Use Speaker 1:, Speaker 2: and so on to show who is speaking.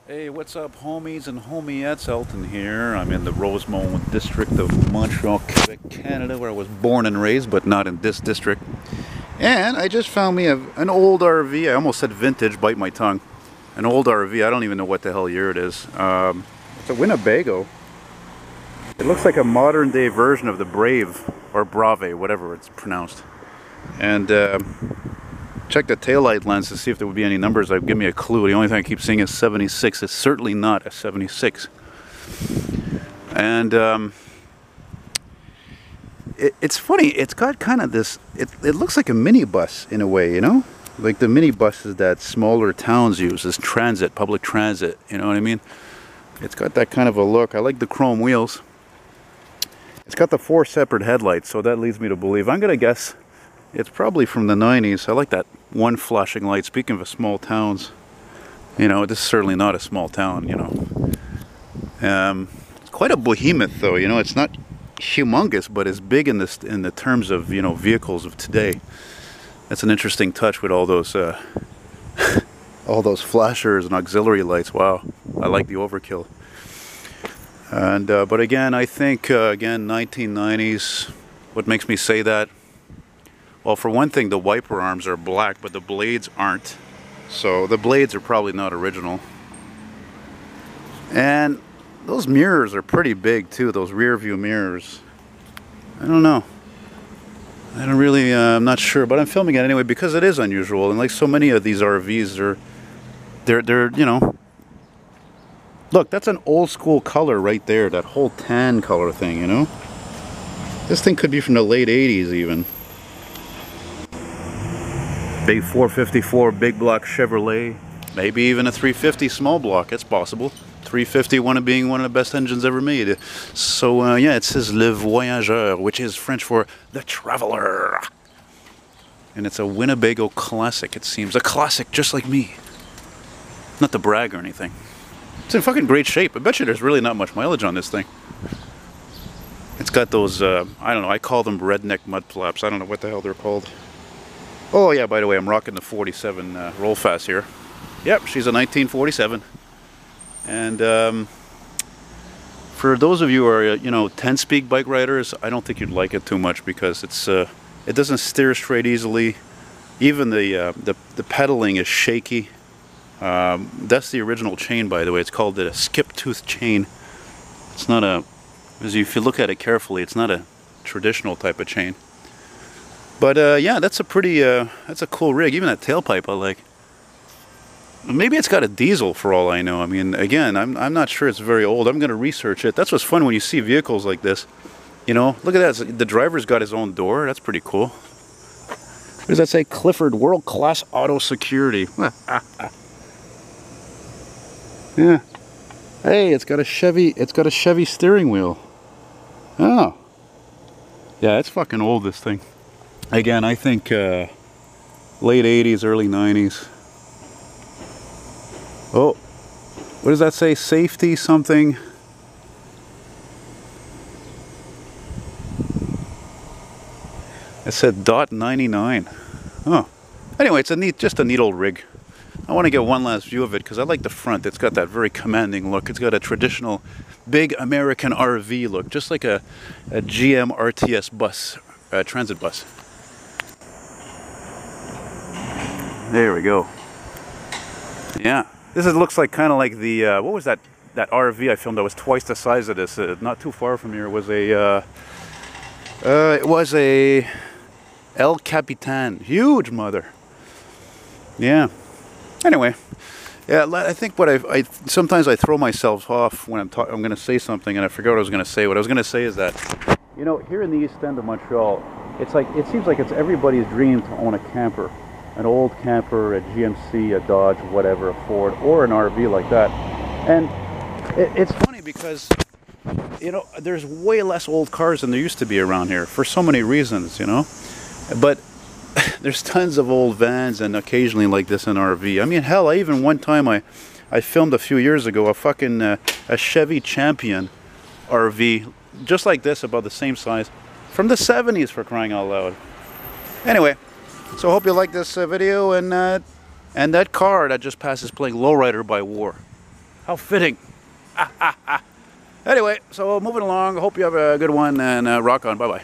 Speaker 1: Hey, what's up, homies and homiettes? Elton here. I'm in the Rosemont district of Montreal, Quebec, Canada, where I was born and raised, but not in this district. And I just found me an old RV. I almost said vintage, bite my tongue. An old RV. I don't even know what the hell year it is. It's a Winnebago. It looks like a modern day version of the Brave, or Brave, whatever it's pronounced. And check the taillight lens to see if there would be any numbers that would give me a clue. The only thing I keep seeing is 76. It's certainly not a 76. And it's funny. It's got kind of this. It looks like a minibus in a way, you know, like the minibuses that smaller towns use as transit, public transit. You know what I mean? It's got that kind of a look. I like the chrome wheels. It's got the 4 separate headlights, so that leads me to believe. I'm gonna guess it's probably from the 90s. I like that one flashing light. Speaking of small towns, you know, this is certainly not a small town, you know. It's quite a behemoth, though, you know. It's not humongous, but it's big in the terms of, you know, vehicles of today. That's an interesting touch with all those all those flashers and auxiliary lights. Wow, I like the overkill. And but again, I think again 1990s. What makes me say that? Well, for one thing, the wiper arms are black, but the blades aren't. So the blades are probably not original. And those mirrors are pretty big too, those rear view mirrors. I don't know. I don't really, I'm not sure, but I'm filming it anyway because it is unusual. And like so many of these RVs, they're you know. Look, that's an old school color right there, that whole tan color thing, you know. This thing could be from the late 80s even. Big 454 big block Chevrolet, maybe even a 350 small block. It's possible. 350 being one of the best engines ever made. So yeah, it says Le Voyageur, which is French for the Traveler, and it's a Winnebago classic. It seems a classic, just like me. Not to brag or anything. It's in fucking great shape. I bet you there's really not much mileage on this thing. It's got those I don't know. I call them redneck mud flaps. I don't know what the hell they're called. Oh yeah, by the way, I'm rocking the 47 roll fast here. Yep, she's a 1947. And for those of you who are, you know, 10-speed bike riders, I don't think you'd like it too much because it's it doesn't steer straight easily. Even the pedaling is shaky. That's the original chain, by the way. It's called a skip tooth chain. It's not a, if you look at it carefully, it's not a traditional type of chain. But yeah, that's a pretty, that's a cool rig. Even that tailpipe I like. Maybe it's got a diesel for all I know. I mean, again, I'm not sure it's very old. I'm going to research it. That's what's fun when you see vehicles like this. You know, look at that. The driver's got his own door. That's pretty cool. What does that say? Clifford, world-class auto security. Yeah. Hey, it's got a Chevy steering wheel. Oh. Yeah, it's fucking old, this thing. Again, I think late 80s, early 90s. Oh, what does that say? Safety something. It said .99. Oh. Anyway, it's just a neat old rig. I want to get one last view of it because I like the front. It's got that very commanding look. It's got a traditional big American RV look, just like a GM RTS bus, transit bus. There we go. Yeah, this looks like kind of like the what was that RV I filmed that was twice the size of this? Not too far from here was it was a El Capitan, huge mother. Yeah. Anyway, yeah, I think what I sometimes I throw myself off when I'm going to say something and I forget what I was going to say. What I was going to say is that, you know, here in the East End of Montreal, it seems like it's everybody's dream to own a camper, an old camper, a GMC, a Dodge, whatever, a Ford, or an RV like that. And it's funny because, you know, there's way less old cars than there used to be around here for so many reasons, you know. But there's tons of old vans and occasionally like this an RV. I mean, hell, I even one time I filmed a few years ago a fucking a Chevy Champion RV just like this, about the same size, from the 70s, for crying out loud. Anyway, so I hope you like this video, and that car that just passed is playing Lowrider by War. How fitting. Anyway, so moving along. Hope you have a good one, and rock on. Bye-bye.